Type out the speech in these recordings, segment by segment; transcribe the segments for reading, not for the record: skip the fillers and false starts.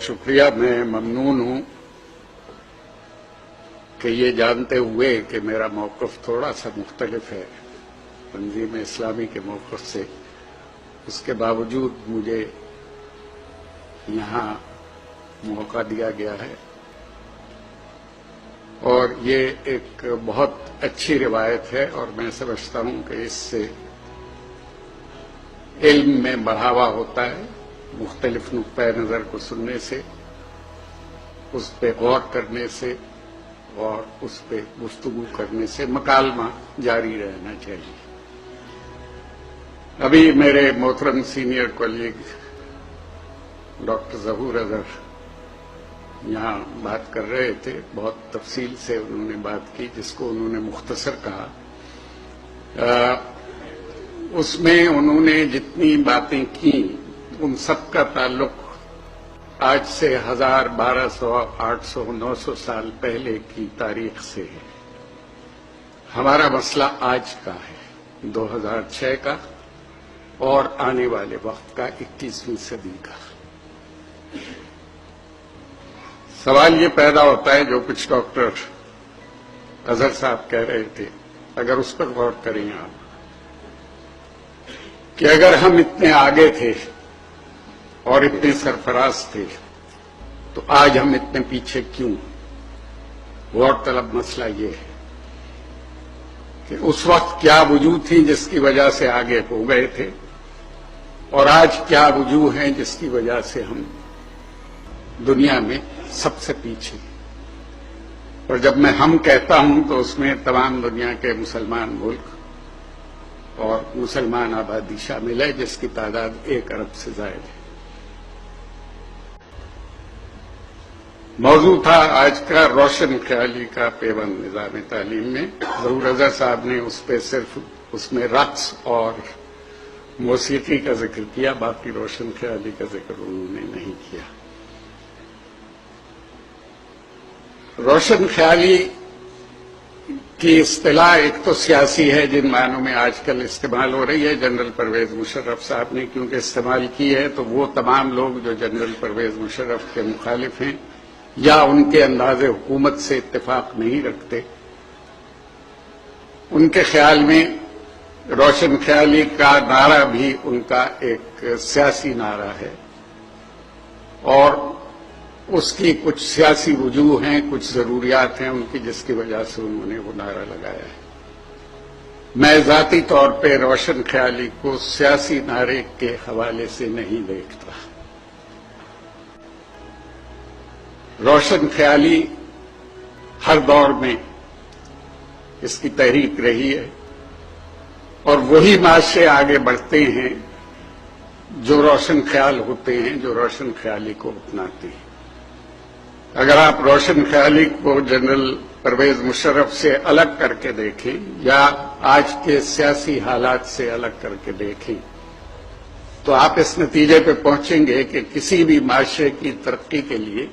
بہت شکریہ. میں ممنون ہوں کہ یہ جانتے ہوئے کہ میرا موقف تھوڑا سا مختلف ہے تنظیم اسلامی کے موقف سے، اس کے باوجود مجھے یہاں موقع دیا گیا ہے، اور یہ ایک بہت اچھی روایت ہے، اور میں سمجھتا ہوں کہ اس سے علم میں بڑھاوا ہوتا ہے. مختلف نقطۂ نظر کو سننے سے، اس پہ غور کرنے سے اور اس پہ گفتگو کرنے سے مکالمہ جاری رہنا چاہیے. ابھی میرے محترم سینئر کولیگ ڈاکٹر ظہور اظہر یہاں بات کر رہے تھے، بہت تفصیل سے انہوں نے بات کی، جس کو انہوں نے مختصر کہا. اس میں انہوں نے جتنی باتیں کی ان سب کا تعلق آج سے 1000، 1200، 800، 900 سال پہلے کی تاریخ سے ہے. ہمارا مسئلہ آج کا ہے، 2006 کا اور آنے والے وقت کا، 21ویں صدی کا. سوال یہ پیدا ہوتا ہے جو کچھ ڈاکٹر اظہر صاحب کہہ رہے تھے، اگر اس پر غور کریں آپ، کہ اگر ہم اتنے آگے تھے اور اتنے سرفراز تھے تو آج ہم اتنے پیچھے کیوں؟ غور طلب مسئلہ یہ ہے کہ اس وقت کیا وجوہ تھی جس کی وجہ سے آگے ہو گئے تھے، اور آج کیا وجوہ ہیں جس کی وجہ سے ہم دنیا میں سب سے پیچھے. اور جب میں ہم کہتا ہوں تو اس میں تمام دنیا کے مسلمان ملک اور مسلمان آبادی شامل ہے، جس کی تعداد 1 ارب سے زائد ہے. موضوع تھا آج کا روشن خیالی کا پیوند نظام تعلیم میں. ظہور اظہر صاحب نے اس پہ صرف اس میں رقص اور موسیقی کا ذکر کیا، باقی روشن خیالی کا ذکر انہوں نے نہیں کیا. روشن خیالی کی اصطلاح ایک تو سیاسی ہے، جن معنوں میں آج کل استعمال ہو رہی ہے. جنرل پرویز مشرف صاحب نے کیونکہ استعمال کی ہے، تو وہ تمام لوگ جو جنرل پرویز مشرف کے مخالف ہیں یا ان کے انداز حکومت سے اتفاق نہیں رکھتے، ان کے خیال میں روشن خیالی کا نعرہ بھی ان کا ایک سیاسی نعرہ ہے، اور اس کی کچھ سیاسی وجوہ ہیں، کچھ ضروریات ہیں ان کی، جس کی وجہ سے انہوں نے وہ نعرہ لگایا ہے. میں ذاتی طور پہ روشن خیالی کو سیاسی نعرے کے حوالے سے نہیں دیکھتا. روشن خیالی ہر دور میں اس کی تحریک رہی ہے، اور وہی معاشرے آگے بڑھتے ہیں جو روشن خیال ہوتے ہیں، جو روشن خیالی کو اپناتے ہیں. اگر آپ روشن خیالی کو جنرل پرویز مشرف سے الگ کر کے دیکھیں یا آج کے سیاسی حالات سے الگ کر کے دیکھیں تو آپ اس نتیجے پہ پہنچیں گے کہ کسی بھی معاشرے کی ترقی کے لیے،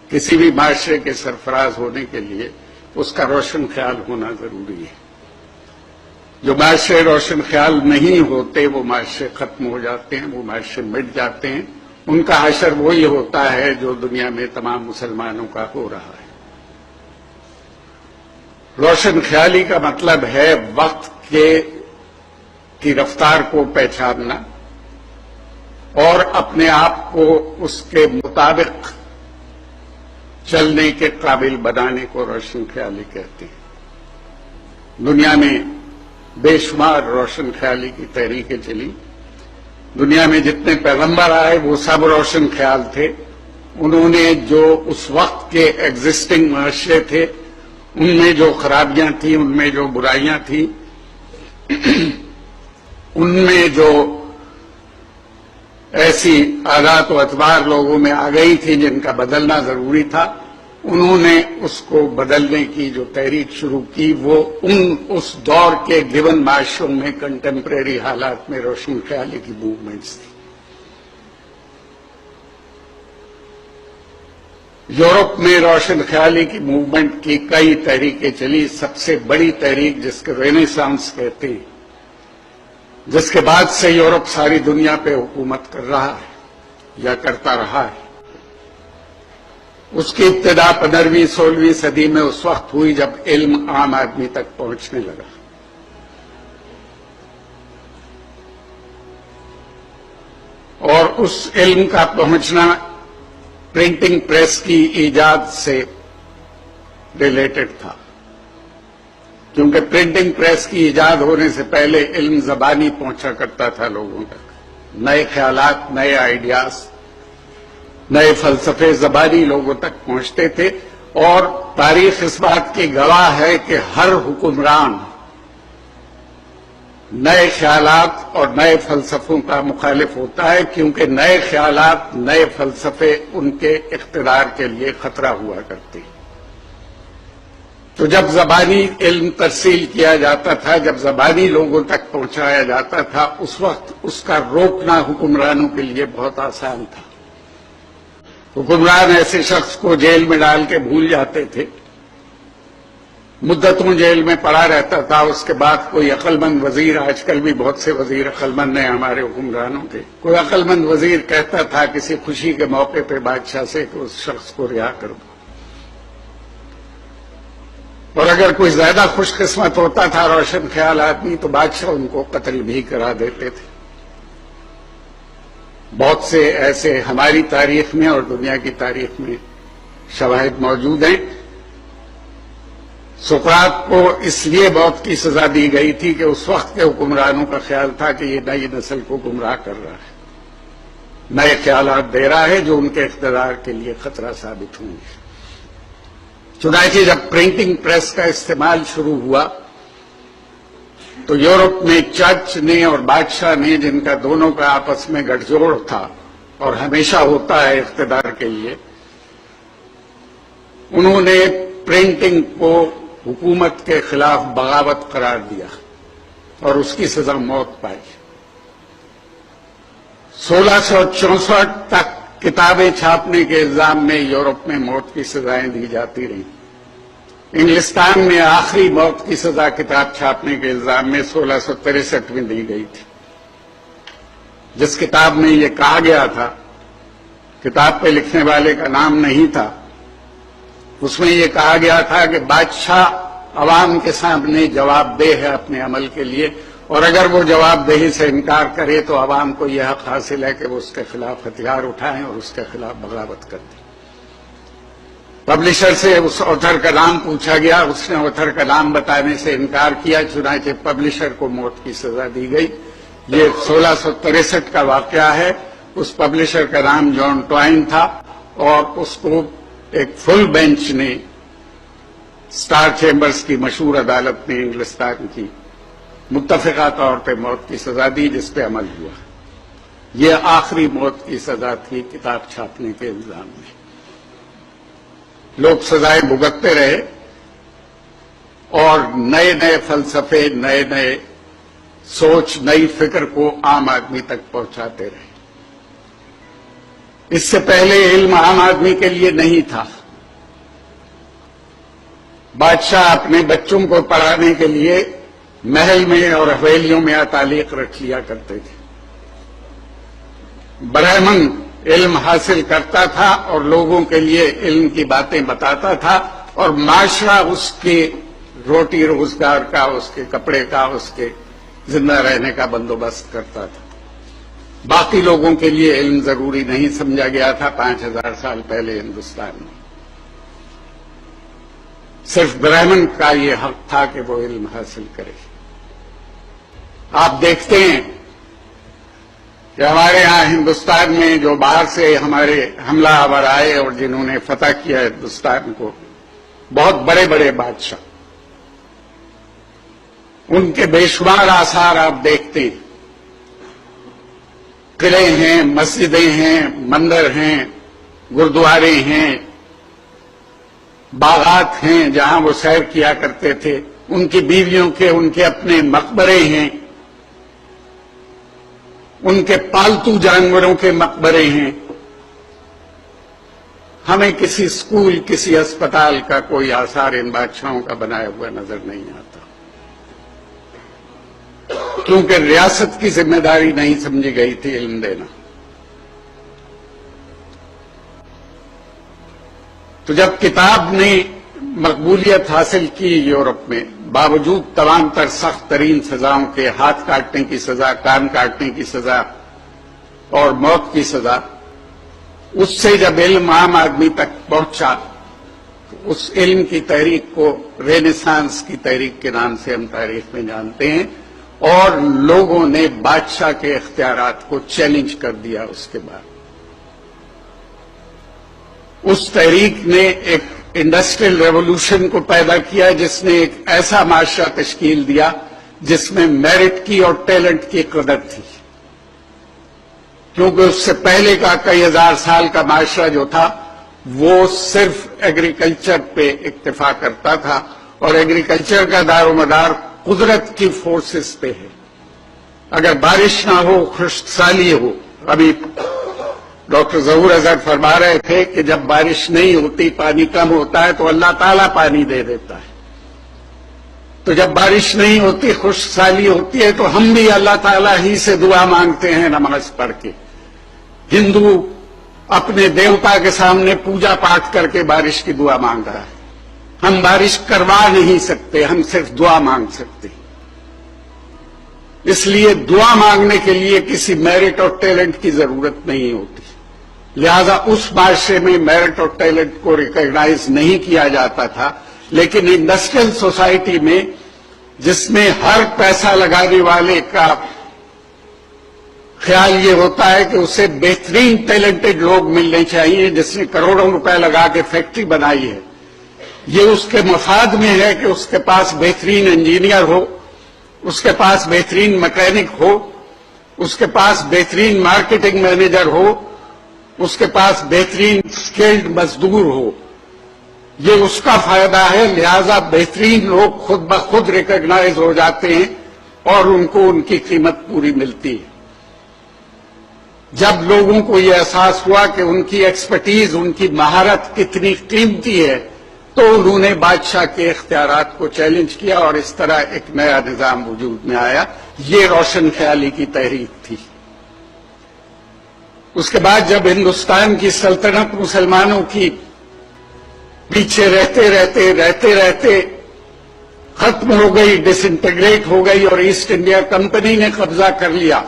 کسی بھی معاشرے کے سرفراز ہونے کے لیے اس کا روشن خیال ہونا ضروری ہے. جو معاشرے روشن خیال نہیں ہوتے وہ معاشرے ختم ہو جاتے ہیں، وہ معاشرے مٹ جاتے ہیں. ان کا حشر وہی ہوتا ہے جو دنیا میں تمام مسلمانوں کا ہو رہا ہے. روشن خیالی کا مطلب ہے وقت کی رفتار کو پہچاننا اور اپنے آپ کو اس کے مطابق چلنے کے قابل بنانے کو روشن خیالی کہتے ہیں. دنیا میں بے شمار روشن خیالی کی تحریکیں چلی. دنیا میں جتنے پیغمبر آئے وہ سب روشن خیال تھے. انہوں نے جو اس وقت کے ایگزسٹنگ معاشرے تھے ان میں جو خرابیاں تھیں، ان میں جو برائیاں تھیں، ان میں جو ایسی عادات و اطوار لوگوں میں آ گئی تھی جن کا بدلنا ضروری تھا، انہوں نے اس کو بدلنے کی جو تحریک شروع کی وہ اس دور کے گیون معاشروں میں کنٹمپریری حالات میں روشن خیالی کی موومنٹس تھی. یورپ میں روشن خیالی کی موومنٹ کی کئی تحریکیں چلی. سب سے بڑی تحریک جس کے رینیسانس کہتے ہیں، جس کے بعد سے یورپ ساری دنیا پہ حکومت کر رہا ہے یا کرتا رہا ہے، اس کی ابتدا 15ویں-16ویں صدی میں اس وقت ہوئی جب علم عام آدمی تک پہنچنے لگا. اور اس علم کا پہنچنا پرنٹنگ پریس کی ایجاد سے ریلیٹڈ تھا، کیونکہ پرنٹنگ پریس کی ایجاد ہونے سے پہلے علم زبانی پہنچا کرتا تھا لوگوں تک. نئے خیالات، نئے آئیڈیاز، نئے فلسفے زبانی لوگوں تک پہنچتے تھے. اور تاریخ اس بات کی گواہ ہے کہ ہر حکمران نئے خیالات اور نئے فلسفوں کا مخالف ہوتا ہے، کیونکہ نئے خیالات، نئے فلسفے ان کے اقتدار کے لیے خطرہ ہوا کرتے ہیں. تو جب زبانی علم ترسیل کیا جاتا تھا، جب زبانی لوگوں تک پہنچایا جاتا تھا، اس وقت اس کا روکنا حکمرانوں کے لیے بہت آسان تھا. حکمران ایسے شخص کو جیل میں ڈال کے بھول جاتے تھے، مدتوں جیل میں پڑا رہتا تھا. اس کے بعد کوئی عقل مند وزیر، آج کل بھی بہت سے وزیر عقل مند ہیں ہمارے حکمرانوں کے، کوئی عقل مند وزیر کہتا تھا کسی خوشی کے موقع پہ بادشاہ سے کہ اس شخص کو رہا کر دو. اور اگر کوئی زیادہ خوش قسمت ہوتا تھا روشن خیال آدمی تو بادشاہ ان کو قتل بھی کرا دیتے تھے. بہت سے ایسے ہماری تاریخ میں اور دنیا کی تاریخ میں شواہد موجود ہیں. سقراط کو اس لیے موت کی سزا دی گئی تھی کہ اس وقت کے حکمرانوں کا خیال تھا کہ یہ نئی نسل کو گمراہ کر رہا ہے، نئے خیالات دے رہا ہے جو ان کے اقتدار کے لیے خطرہ ثابت ہوں گے. چنانچہ جب پرنٹنگ پریس کا استعمال شروع ہوا تو یورپ میں چرچ نے اور بادشاہ نے، جن کا دونوں کا آپس میں گٹھ جوڑ تھا اور ہمیشہ ہوتا ہے اقتدار کے لیے، انہوں نے پرنٹنگ کو حکومت کے خلاف بغاوت قرار دیا اور اس کی سزا موت پائی. 1664 تک کتابیں چھاپنے کے الزام میں یورپ میں موت کی سزائیں دی جاتی رہیں. انگلستان میں آخری موت کی سزا کتاب چھاپنے کے الزام میں 1663 میں دی گئی تھی. جس کتاب میں یہ کہا گیا تھا، کتاب پہ لکھنے والے کا نام نہیں تھا، اس میں یہ کہا گیا تھا کہ بادشاہ عوام کے سامنے جواب دہ ہے اپنے عمل کے لیے، اور اگر وہ جواب دہی سے انکار کرے تو عوام کو یہ حق حاصل ہے کہ وہ اس کے خلاف ہتھیار اٹھائیں اور اس کے خلاف بغاوت کر دیں. پبلشر سے اس آتھر کا نام پوچھا گیا، اس نے آتھر کا نام بتانے سے انکار کیا، چنانچہ پبلشر کو موت کی سزا دی گئی. یہ 1663 کا واقعہ ہے. اس پبلشر کا نام جان ٹوائن تھا اور اس کو ایک فل بینچ نے، سٹار چیمبرز کی مشہور عدالت نے انگلستان کی، متفقہ طور پہ موت کی سزا دی، جس پہ عمل ہوا. یہ آخری موت کی سزا تھی کتاب چھاپنے کے الزام میں. لوگ سزائیں بھگتتے رہے اور نئے نئے فلسفے، نئے نئے سوچ، نئی فکر کو عام آدمی تک پہنچاتے رہے. اس سے پہلے علم عام آدمی کے لیے نہیں تھا. بادشاہ اپنے بچوں کو پڑھانے کے لیے محل میں اور حویلیوں میں اتالیق رکھ لیا کرتے تھے. برہمن علم حاصل کرتا تھا اور لوگوں کے لیے علم کی باتیں بتاتا تھا، اور معاشرہ اس کے روٹی روزگار کا، اس کے کپڑے کا، اس کے زندہ رہنے کا بندوبست کرتا تھا. باقی لوگوں کے لیے علم ضروری نہیں سمجھا گیا تھا 5000 سال پہلے ہندوستان میں. صرف برہمن کا یہ حق تھا کہ وہ علم حاصل کرے. آپ دیکھتے ہیں کہ ہمارے ہاں ہندوستان میں جو باہر سے ہمارے حملہ آور آئے اور جنہوں نے فتح کیا ہندوستان کو، بہت بڑے بڑے بادشاہ، ان کے بے شمار آثار آپ دیکھتے ہیں. قلعے ہیں، مسجدیں ہیں، مندر ہیں، گردوارے ہیں، باغات ہیں جہاں وہ سیر کیا کرتے تھے. ان کی بیویوں کے، ان کے اپنے مقبرے ہیں، ان کے پالتو جانوروں کے مقبرے ہیں. ہمیں کسی اسکول، کسی اسپتال کا کوئی آثار ان بادشاہوں کا بنایا ہوا نظر نہیں آتا، کیونکہ ریاست کی ذمہ داری نہیں سمجھی گئی تھی علم دینا. تو جب کتاب نے مقبولیت حاصل کی یورپ میں، باوجود تمام تر سخت ترین سزاؤں کے، ہاتھ کاٹنے کی سزا، کان کاٹنے کی سزا اور موت کی سزا، اس سے جب علم عام آدمی تک پہنچا، تو اس علم کی تحریک کو رینیسانس کی تحریک کے نام سے ہم تاریخ میں جانتے ہیں، اور لوگوں نے بادشاہ کے اختیارات کو چیلنج کر دیا. اس کے بعد اس تحریک نے ایک انڈسٹریل ریولوشن کو پیدا کیا، جس نے ایک ایسا معاشرہ تشکیل دیا جس میں میرٹ کی اور ٹیلنٹ کی قدر تھی. کیونکہ اس سے پہلے کا کئی ہزار سال کا معاشرہ جو تھا وہ صرف ایگریکلچر پہ اکتفا کرتا تھا، اور ایگریکلچر کا دار و مدار قدرت کی فورسز پہ ہے. اگر بارش نہ ہو، خشک سالی ہو. ابھی ڈاکٹر ظہور اظہر فرما رہے تھے کہ جب بارش نہیں ہوتی، پانی کم ہوتا ہے تو اللہ تعالیٰ پانی دے دیتا ہے. تو جب بارش نہیں ہوتی، خشک سالی ہوتی ہے، تو ہم بھی اللہ تعالیٰ ہی سے دعا مانگتے ہیں نماز پڑھ کے. ہندو اپنے دیوتا کے سامنے پوجا پاٹ کر کے بارش کی دعا مانگ رہا ہے. ہم بارش کروا نہیں سکتے، ہم صرف دعا مانگ سکتے ہیں. اس لیے دعا مانگنے کے لیے کسی میرٹ اور ٹیلنٹ کی ضرورت نہیں ہوتی. لہذا اس معاشرے میں میرٹ اور ٹیلنٹ کو ریکگنائز نہیں کیا جاتا تھا. لیکن انڈسٹریل سوسائٹی میں، جس میں ہر پیسہ لگانے والے کا خیال یہ ہوتا ہے کہ اسے بہترین ٹیلنٹڈ لوگ ملنے چاہیے، جس نے کروڑوں روپے لگا کے فیکٹری بنائی ہے، یہ اس کے مفاد میں ہے کہ اس کے پاس بہترین انجینئر ہو، اس کے پاس بہترین مکینک ہو، اس کے پاس بہترین مارکیٹنگ مینیجر ہو، اس کے پاس بہترین اسکلڈ مزدور ہو. یہ اس کا فائدہ ہے. لہذا بہترین لوگ خود بخود ریکگنائز ہو جاتے ہیں اور ان کو ان کی قیمت پوری ملتی ہے. جب لوگوں کو یہ احساس ہوا کہ ان کی ایکسپرٹیز، ان کی مہارت کتنی قیمتی ہے، تو انہوں نے بادشاہ کے اختیارات کو چیلنج کیا، اور اس طرح ایک نیا نظام وجود میں آیا. یہ روشن خیالی کی تحریک تھی. اس کے بعد جب ہندوستان کی سلطنت مسلمانوں کی پیچھے رہتے ختم ہو گئی، ڈس انٹیگریٹ ہو گئی، اور ایسٹ انڈیا کمپنی نے قبضہ کر لیا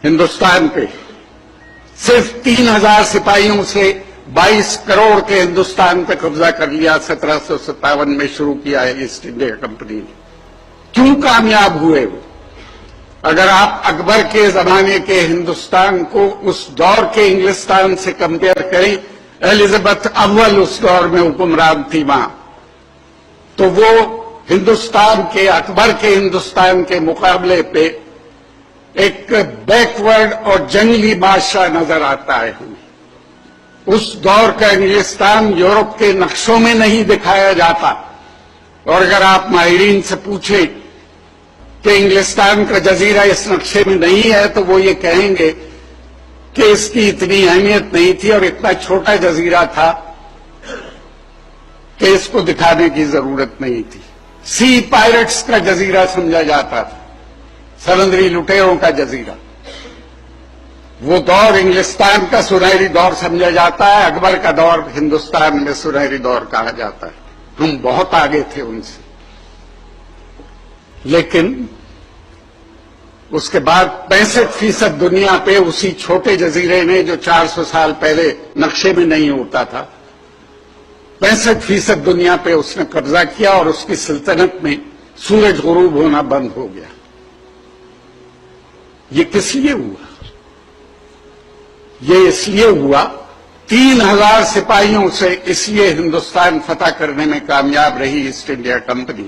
ہندوستان پہ، صرف 3000 سپاہیوں سے 22 کروڑ کے ہندوستان پہ قبضہ کر لیا. 1757 میں شروع کیا ہے ایسٹ انڈیا کمپنی نے. کیوں کامیاب ہوئے وہ؟ اگر آپ اکبر کے زمانے کے ہندوستان کو اس دور کے انگلستان سے کمپیئر کریں، ایلزابتھ اول اس دور میں حکمران تھی وہاں، تو وہ ہندوستان کے، اکبر کے ہندوستان کے مقابلے پہ ایک بیکورڈ اور جنگلی معاشرہ نظر آتا ہے ہمیں. اس دور کا انگلستان یورپ کے نقشوں میں نہیں دکھایا جاتا. اور اگر آپ ماہرین سے پوچھیں کہ انگلستان کا جزیرہ اس نقشے میں نہیں ہے، تو وہ یہ کہیں گے کہ اس کی اتنی اہمیت نہیں تھی اور اتنا چھوٹا جزیرہ تھا کہ اس کو دکھانے کی ضرورت نہیں تھی. سی پائرٹس کا جزیرہ سمجھا جاتا تھا، سمندری لٹیروں کا جزیرہ. وہ دور انگلستان کا سنہری دور سمجھا جاتا ہے. اکبر کا دور ہندوستان میں سنہری دور کہا جاتا ہے. ہم بہت آگے تھے ان سے. لیکن اس کے بعد 65% دنیا پہ اسی چھوٹے جزیرے نے، جو 400 سال پہلے نقشے میں نہیں ہوتا تھا، 65% دنیا پہ اس نے قبضہ کیا، اور اس کی سلطنت میں سورج غروب ہونا بند ہو گیا. یہ کس لیے ہوا؟ یہ اس لیے ہوا 3000 سپاہیوں سے اس لیے ہندوستان فتح کرنے میں کامیاب رہی ایسٹ انڈیا کمپنی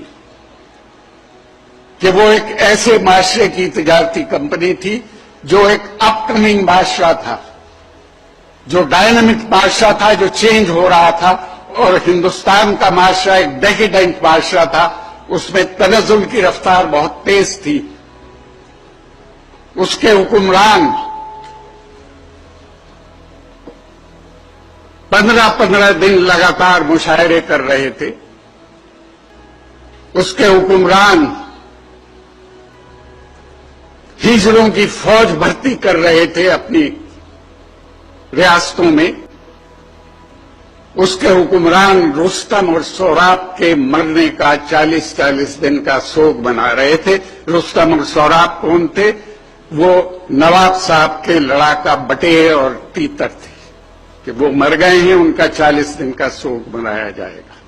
کہ وہ ایک ایسے معاشرے کی تجارتی کمپنی تھی جو ایک اپ کمنگ معاشرہ تھا، جو ڈائنامک معاشرہ تھا، جو چینج ہو رہا تھا. اور ہندوستان کا معاشرہ ایک ڈیکیڈنٹ معاشرہ تھا. اس میں تنزل کی رفتار بہت تیز تھی. اس کے حکمران 15 دن لگاتار مشاعرے کر رہے تھے. اس کے حکمران ہجروں کی فوج بھرتی کر رہے تھے اپنی ریاستوں میں. اس کے حکمران رستم اور سوراب کے مرنے کا 40 دن کا سوگ منا رہے تھے۔ رستم اور سوراب کون تھے؟ وہ نواب صاحب کے لڑاکا بٹیر اور تیتر تھے کہ وہ مر گئے ہیں، ان کا 40 دن کا سوگ منایا جائے گا۔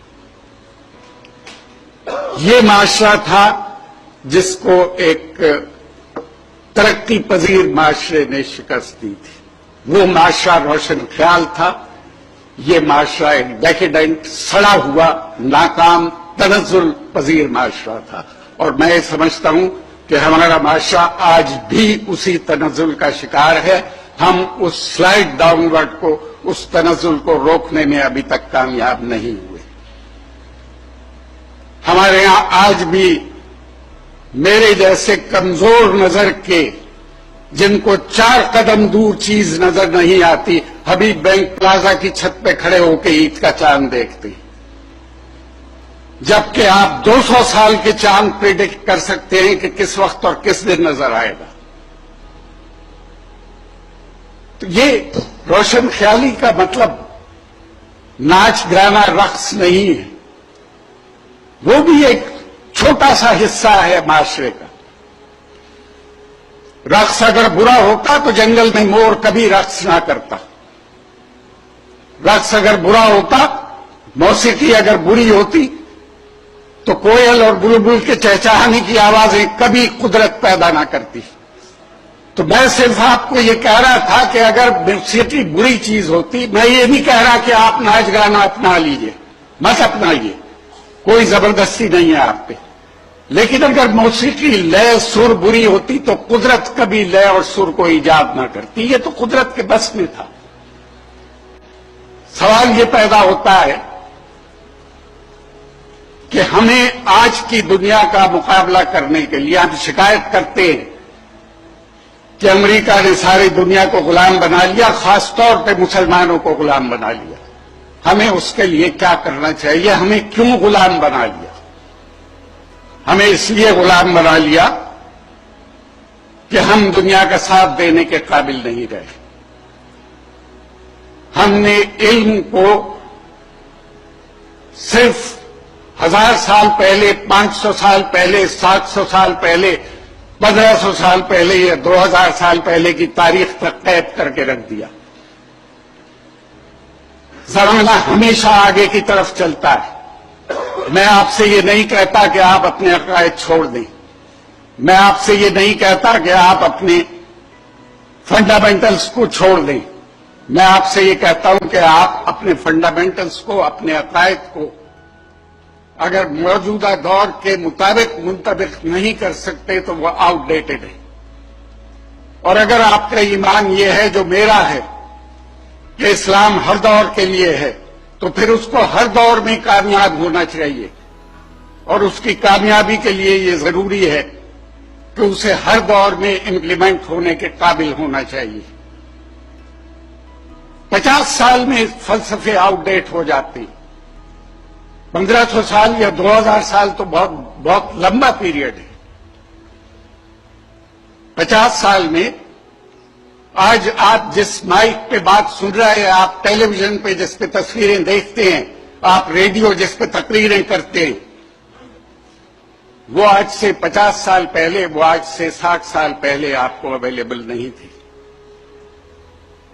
یہ معاشرہ تھا جس کو ایک ترقی پذیر معاشرے نے شکست دی تھی۔ وہ معاشرہ روشن خیال تھا، یہ معاشرہ ایک ڈیکیڈنٹ، سڑا ہوا، ناکام، تنزل پذیر معاشرہ تھا، اور میں سمجھتا ہوں کہ ہمارا معاشرہ آج بھی اسی تنزل کا شکار ہے۔ ہم اس سلائڈ ڈاؤن ورڈ کو، اس تنزل کو روکنے میں ابھی تک کامیاب نہیں ہوئے۔ ہمارے ہاں آج بھی میرے جیسے کمزور نظر کے، جن کو 4 قدم دور چیز نظر نہیں آتی، حبیب بینک پلازا کی چھت پہ کھڑے ہو کے عید کا چاند دیکھتے ہیں، جبکہ آپ 200 سال کے چاند پریڈکٹ کر سکتے ہیں کہ کس وقت اور کس دن نظر آئے گا۔ تو یہ روشن خیالی کا مطلب ناچ گانا رقص نہیں ہے، وہ بھی ایک چھوٹا سا حصہ ہے معاشرے کا۔ رقص اگر برا ہوتا تو جنگل میں مور کبھی رقص نہ کرتا۔ رقص اگر برا ہوتا، موسیقی اگر بری ہوتی تو کوئل اور بلبل کے چہچہانے کی آوازیں کبھی قدرت پیدا نہ کرتی۔ تو میں صرف آپ کو یہ کہہ رہا تھا کہ اگر موسیقی بری چیز ہوتی، میں یہ نہیں کہہ رہا کہ آپ ناچ گانا اپنا لیجئے، مت اپنائیے، کوئی زبردستی نہیں ہے آپ پہ، لیکن اگر موسیقی لے سر بری ہوتی تو قدرت کبھی لے اور سر کو ایجاد نہ کرتی۔ یہ تو قدرت کے بس میں تھا۔ سوال یہ پیدا ہوتا ہے کہ ہمیں آج کی دنیا کا مقابلہ کرنے کے لیے ہم شکایت کرتے ہیں کہ امریکہ نے ساری دنیا کو غلام بنا لیا، خاص طور پہ مسلمانوں کو غلام بنا لیا۔ ہمیں اس کے لیے کیا کرنا چاہیے؟ ہمیں کیوں غلام بنا لیا؟ ہمیں اس لیے غلام بنا لیا کہ ہم دنیا کا ساتھ دینے کے قابل نہیں رہے۔ ہم نے علم کو صرف 1000 سال پہلے، 500 سال پہلے، 700 سال پہلے، 1500 سال پہلے یا 2000 سال پہلے کی تاریخ تک قید کر کے رکھ دیا۔ زمانہ ہمیشہ آگے کی طرف چلتا ہے۔ میں آپ سے یہ نہیں کہتا کہ آپ اپنے عقائد چھوڑ دیں، میں آپ سے یہ نہیں کہتا کہ آپ اپنے فنڈامنٹلز کو چھوڑ دیں، میں آپ سے یہ کہتا ہوں کہ آپ اپنے فنڈامنٹلز کو، اپنے عقائد کو اگر موجودہ دور کے مطابق منطبق نہیں کر سکتے تو وہ آؤٹ ڈیٹڈ ہے۔ اور اگر آپ کا ایمان یہ ہے جو میرا ہے کہ اسلام ہر دور کے لیے ہے، تو پھر اس کو ہر دور میں کامیاب ہونا چاہیے، اور اس کی کامیابی کے لیے یہ ضروری ہے کہ اسے ہر دور میں امپلیمنٹ ہونے کے قابل ہونا چاہیے۔ 50 سال میں فلسفے آؤٹ ڈیٹ ہو جاتے ہیں، 1500 سال یا 2000 سال تو بہت لمبا پیریڈ ہے۔ 50 سال میں آج آپ جس مائک پہ بات سن رہے ہیں، آپ ٹیلی ویژن پہ جس پہ تصویریں دیکھتے ہیں، آپ ریڈیو جس پہ تقریریں کرتے ہیں، وہ آج سے 50 سال پہلے، وہ آج سے 60 سال پہلے آپ کو اویلیبل نہیں تھی۔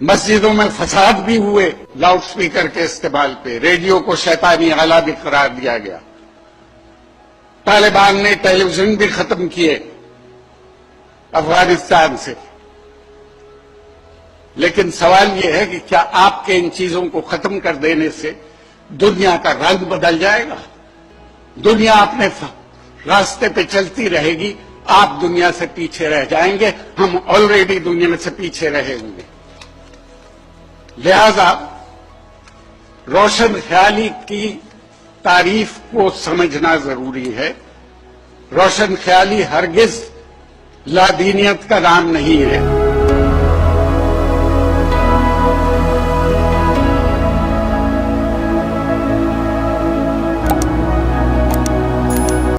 مسجدوں میں فساد بھی ہوئے لاؤڈ سپیکر کے استعمال پہ، ریڈیو کو شیطانی آلہ بھی قرار دیا گیا، طالبان نے ٹیلی ویژن بھی ختم کیے افغانستان سے۔ لیکن سوال یہ ہے کہ کیا آپ کے ان چیزوں کو ختم کر دینے سے دنیا کا رنگ بدل جائے گا؟ دنیا اپنے راستے پہ چلتی رہے گی، آپ دنیا سے پیچھے رہ جائیں گے، ہم آلریڈی دنیا سے پیچھے رہے ہوں گے۔ لہذا روشن خیالی کی تعریف کو سمجھنا ضروری ہے۔ روشن خیالی ہرگز لادینیت کا نام نہیں ہے۔